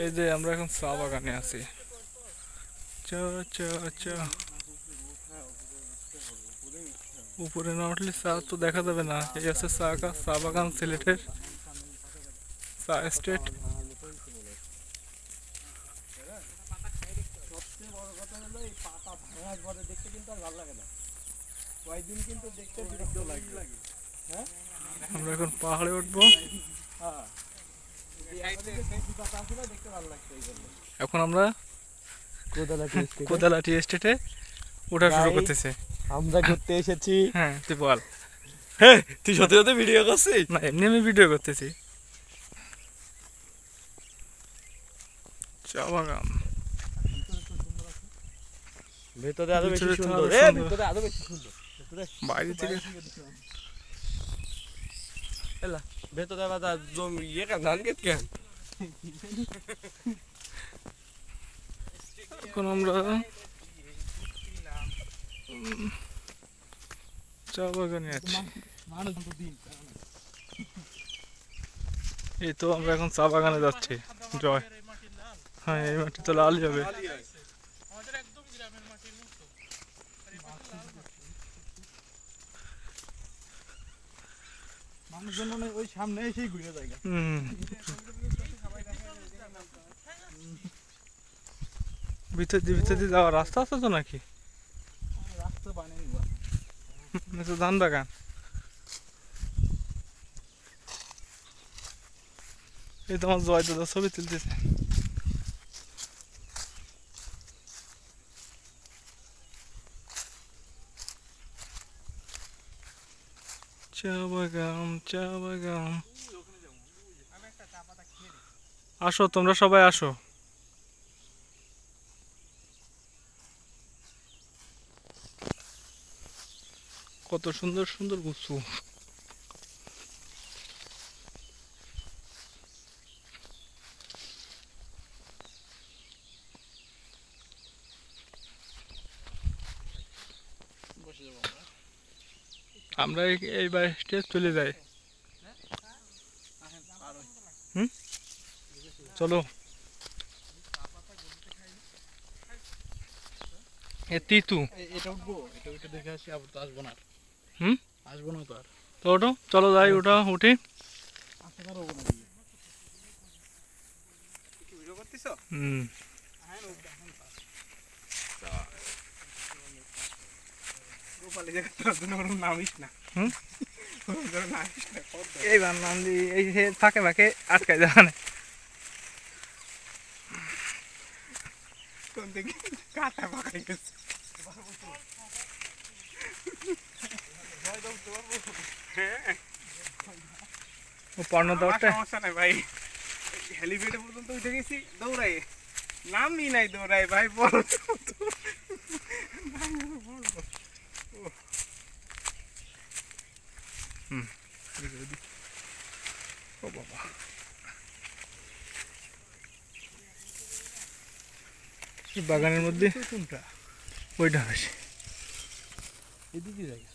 এই যে আমরা এখন চা বাগানে আছি। চা চা চা। উপরে না উঠলে চা তো দেখা যাবে না। এই আছে চা বাগান, সিলেটের চা এস্টেট। আমরা এখন পাহাড়ে উঠবো। এখন আমরা কোদালা টি এস্টেটে ওঠা শুরু করতেছে। আমরা ঘুরতে এসেছি। হ্যাঁ তুই বল। হ্যাঁ তুই সত্যি সত্যি ভিডিও করছিস? না এমনি আমি ভিডিও করতেছি। চা বাগান ভেতরে আরো বেশি সুন্দর। ভেতরে আরো বেশি সুন্দর। বাইরে থেকে এলা ভেতরে বাজার জমি কেন ধান ক্ষেত কেন? এখন আমরা চা বাগানে আছি। এই তো আমরা এখন চা বাগানে যাচ্ছি। জয়। হ্যাঁ এই মাটি তো লাল যাবে। মানুষজন ওই সামনে এসেই ঘুরে যায়। ভিতর দিয়ে যাওয়ার রাস্তা আছে তো নাকি? রাস্তা বানায়নি তো ধান বাগান। এই তোমার জয় দাদা ছবি তুলতেছে। চা বাগান চা বাগান। আসো তোমরা সবাই আসো। কত সুন্দর সুন্দর গুছু। আমরা এইবার স্টেজ চলে যাই। চলো এ তিতু এটা উঠবো, এটা উঠে দেখে আসি, আবার তো আসবো না। আসবো না তো আর। তো ওঠো, চলো যাই, ওটা উঠি। আসতে পারবো না। ভিডিও করতেছো? এইবার নাম দি এই ফাঁকে ফাঁকে আটকাই দেওয়া না। কাটা পাকাই গেছে। পর্ণ দৌড়টা সমস্যা নাই ভাই, হেলিপ্যাডে পর্যন্ত উঠে গেছি দৌড়াই, নামই নাই দৌড়াই ভাই। বড় ও বাবা, বাগানের মধ্যে কোনটা? ওইটা আছে, এদিকে জায়গা।